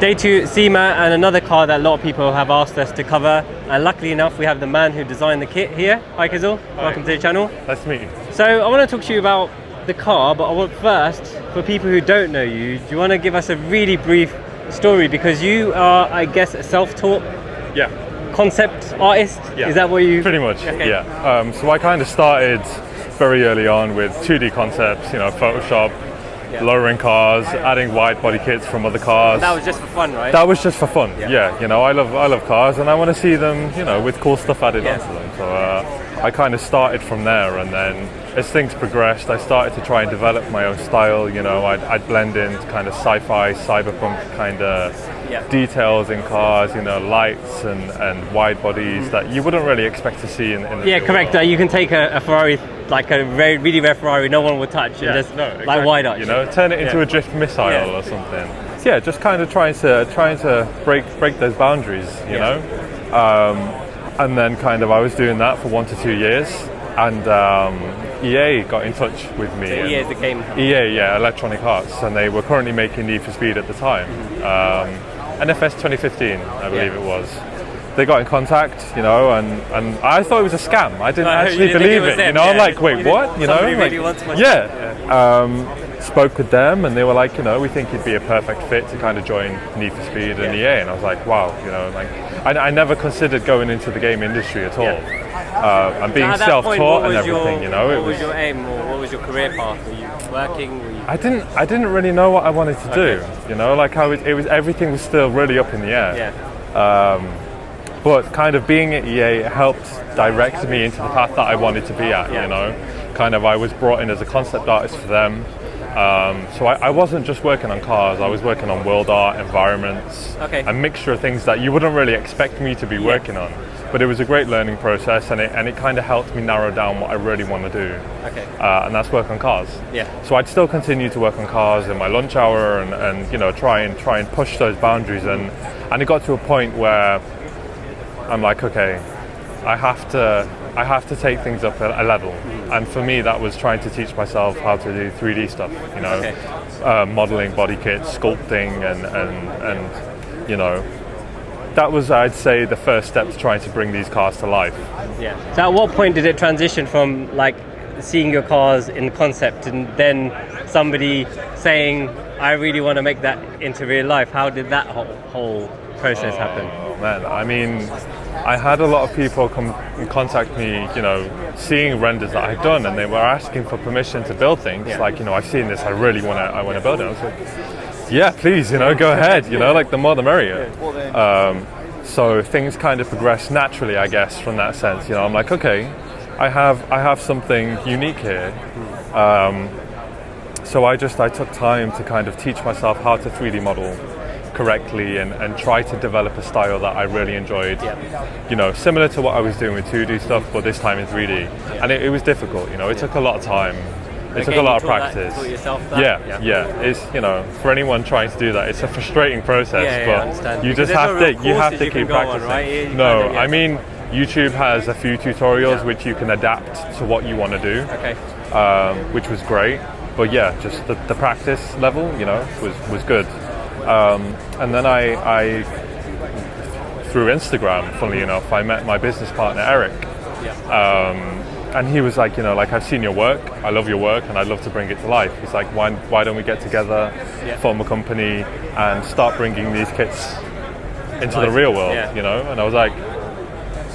Day 2 SEMA, and another car that a lot of people have asked us to cover. And luckily enough, we have the man who designed the kit here. Hi Khyzyl, welcome to the channel. Nice to meet you. So I want to talk to you about the car, but I want first, for people who don't know you, do you want to give us a really brief story? Because you are, I guess, a self-taught concept artist? Yeah. Is that what you... Pretty much, okay. yeah. So I kind of started very early on with 2D concepts, you know, Photoshop, lowering cars, adding wide body kits from other cars. And that was just for fun, right? That was just for fun, yeah. You know, I love cars, and I want to see them, you know, with cool stuff added onto them. So I kind of started from there, and then as things progressed, I started to try and develop my own style. You know, I'd blend in kind of sci-fi, cyberpunk kind of details in cars, you know, lights and wide bodies that you wouldn't really expect to see in the correct. You can take a Ferrari, like a really rare Ferrari no one would touch, and just like wide arch. You know, turn it into a drift missile or something. Yeah, just kind of trying to break those boundaries, you know. And then kind of I was doing that for 1 to 2 years, and EA got in touch with me. So EA is the game company. EA, Electronic Arts, and they were currently making Need for Speed at the time. NFS 2015, I believe it was. They got in contact, you know, and I thought it was a scam. I didn't actually believe it, you know. I'm like, wait, what? You know, like, spoke with them, and they were like, you know, we think you'd be a perfect fit to kind of join Need for Speed and EA. And I was like, wow, you know, like I never considered going into the game industry at all. And being self-taught and everything, you know. What was your aim, or what was your career path? Were you working? Were you... I didn't really know what I wanted to do, you know. Like it was everything was still really up in the air. But kind of being at EA helped direct me into the path that I wanted to be at, you know. Kind of I was brought in as a concept artist for them. So I wasn't just working on cars, I was working on world art, environments, a mixture of things that you wouldn't really expect me to be working on. But it was a great learning process, and it kind of helped me narrow down what I really want to do. And that's work on cars. So I'd still continue to work on cars in my lunch hour and you know, try and push those boundaries, and it got to a point where I'm like, okay, I have to take things up a level, and for me that was trying to teach myself how to do 3D stuff, you know, modeling body kits, sculpting, and you know, that was, I'd say, the first step to trying to bring these cars to life. So at what point did it transition from like seeing your cars in concept and then somebody saying, I really want to make that into real life? How did that whole process happen? Oh man, I mean, I had a lot of people come and contact me, you know, seeing renders that I'd done, and they were asking for permission to build things. Like, you know, I've seen this, I want to build it. I was like, yeah, please, you know, go ahead, you know, like the more the merrier. So things kind of progressed naturally, I guess, from that sense. You know, I'm like, okay, I have something unique here. So I took time to kind of teach myself how to 3D model correctly and try to develop a style that I really enjoyed. You know, similar to what I was doing with 2D stuff, but this time in 3D. And it was difficult, you know, it took a lot of time. It took a lot of practice. It's, you know, for anyone trying to do that, it's a frustrating process, but you just have to keep practicing. I mean, YouTube has a few tutorials which you can adapt to what you want to do, which was great. But yeah, just the practice level, you know, was good. And then I through Instagram, funnily enough, I met my business partner Eric. And he was like, you know, like, I've seen your work, I love your work, and I'd love to bring it to life. He's like, why don't we get together, form a company, and start bringing these kits into the real world, you know? And I was like,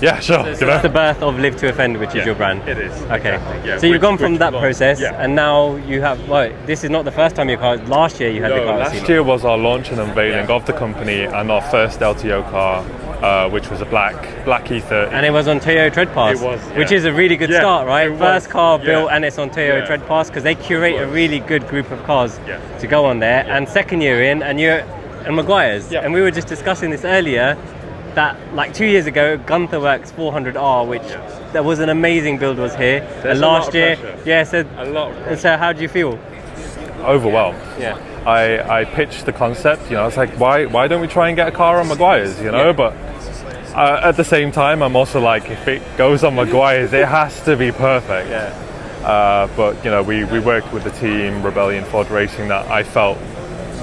yeah, sure. So that's the birth of Live to Offend, which is your brand. It is. Okay. Exactly, so you've gone from that process, and now you have, well, this is not the first time your car, last year you had the car. Last year was our launch and unveiling of the company and our first LTO car, which was a black E30. And it was on Toyo Tread Pass, which is a really good start, right? First car built, and it's on Toyo Tread Pass, because they curate a really good group of cars to go on there. And second year in, and you're at Maguire's. And we were just discussing this earlier, that like 2 years ago, Gunther Works 400R, which that was an amazing build, was here. And last year, so how do you feel? Overwhelmed. I pitched the concept, you know, I was like, why don't we try and get a car on Maguire's, you know? But at the same time, I'm also like, if it goes on Maguire's, it has to be perfect. But you know, we worked with the team, Rebellion Ford Racing, that I felt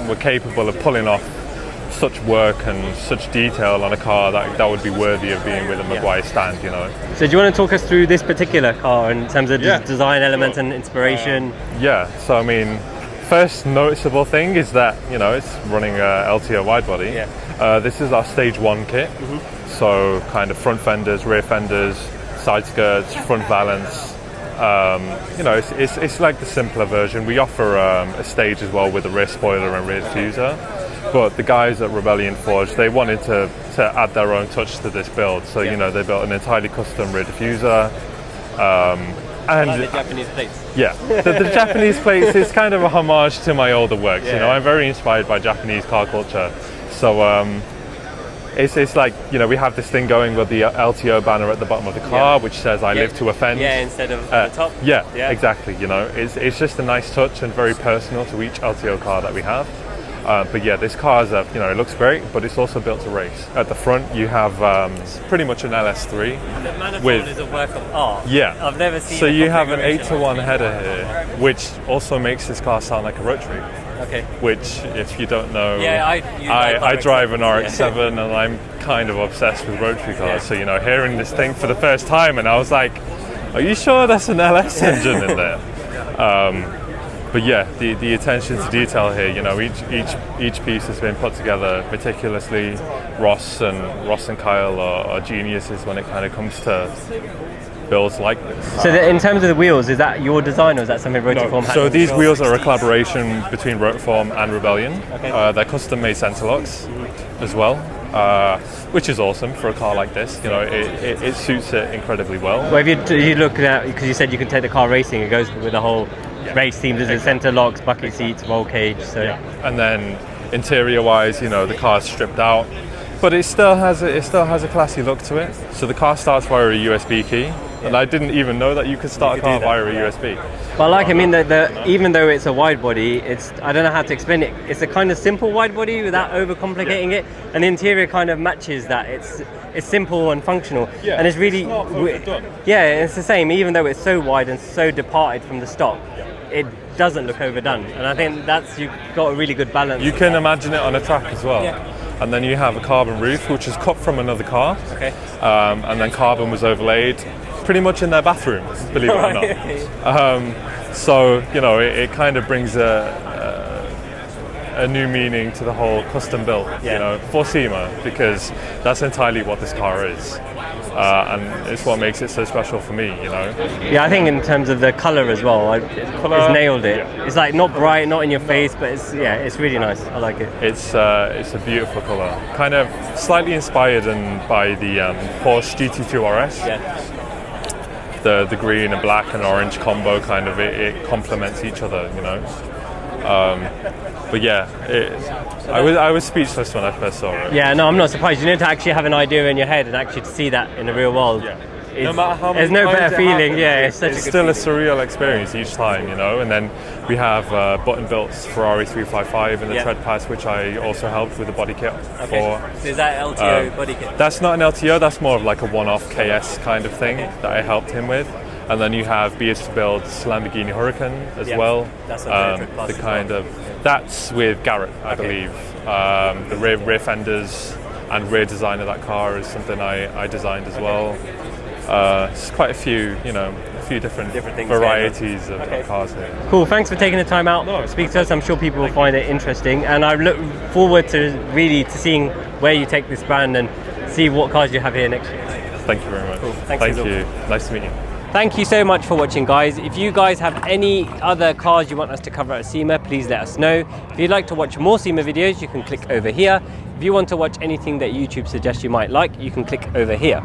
were capable of pulling off such work and such detail on a car that would be worthy of being with a Maguire stand, you know. So do you want to talk us through this particular car in terms of design elements and inspiration? So I mean, first noticeable thing is that, you know, it's running a LTO wide body. This is our stage 1 kit. So kind of front fenders, rear fenders, side skirts, front valance. You know, it's like the simpler version. We offer a stage as well with a rear spoiler and rear diffuser. But the guys at Rebellion Forge, they wanted to add their own touch to this build. So, you know, they built an entirely custom rear diffuser. And like the Japanese plates. Yeah, the Japanese plates is kind of a homage to my older works. You know, I'm very inspired by Japanese car culture. So it's like, you know, we have this thing going with the LTO banner at the bottom of the car, which says "I live to offend." Yeah, instead of the top. Yeah, exactly. You know, it's just a nice touch and very personal to each LTO car that we have. But yeah, this car is you know, it looks great, but it's also built to race. At the front, you have pretty much an LS3. The manifold is a work of art. Yeah, I've never seen. So you have an 8-to-1 header here, which also makes this car sound like a rotary. Okay. Which, if you don't know, I drive an RX-7 and I'm kind of obsessed with rotary cars. So, you know, hearing this thing for the first time, and I was like, "Are you sure that's an LS engine in there?" But yeah, the attention to detail here, you know, each piece has been put together meticulously. Ross and Khyzyl are geniuses when it kind of comes to builds like this. So in terms of the wheels, is that your design or is that something Rotiform had? So these wheels are a collaboration between Rotiform and Rebellion. Okay. They're custom made center locks as well, which is awesome for a car like this. You know, it suits it incredibly well. Well, if you look at, because you said you can take the car racing, it goes with the whole race theme. There's center locks, bucket seats, roll cage. So and then interior wise, you know, the car's stripped out, but it still has a classy look to it. So the car starts via a USB key. And I didn't even know that you could start a car via a USB. But I mean, even though it's a wide body, I don't know how to explain it. It's a kind of simple wide body without overcomplicating it, and the interior kind of matches that. It's simple and functional, and it's really it's the same. Even though it's so wide and so departed from the stock, it doesn't look overdone, and I think you've got a really good balance. You can imagine it on a track as well. And then you have a carbon roof, which is cut from another car, and then carbon was overlaid pretty much in their bathroom, believe it or not. So, you know, it kind of brings a new meaning to the whole custom built, you know, for SEMA, because that's entirely what this car is. And it's what makes it so special for me, you know. Yeah, I think in terms of the color as well, it's nailed it. It's like not bright, not in your face, but it's really nice. I like it. It's a beautiful color, kind of slightly inspired by the Porsche GT2 RS. The green and black and orange combo, kind of it complements each other, you know. But yeah, I was speechless when I first saw it. Yeah, no, I'm not surprised. You need to actually have an idea in your head and actually to see that in the real world. No matter how many there's no better feeling. It's still a surreal experience each time, you know. And then we have button builts Ferrari 355 in the tread pads, which I also helped with the body kit for. So is that LTO body kit? That's not an LTO. That's more of like a one-off KS kind of thing that I helped him with. And then you have Beatrice Build's Lamborghini Huracan as well. That's the kind of that's with Garrett, I believe. The rear fenders and rear design of that car is something I designed as well. It's quite a few, you know, different varieties of cars here. Cool, thanks for taking the time out to speak to us. I'm sure people will find it interesting, and I look forward to seeing where you take this brand and see what cars you have here next year. Thank you very much. Cool. Thank you. Nice to meet you. Thank you so much for watching, guys. If you guys have any other cars you want us to cover at SEMA, please let us know. If you'd like to watch more SEMA videos, you can click over here. If you want to watch anything that YouTube suggests you might like, you can click over here.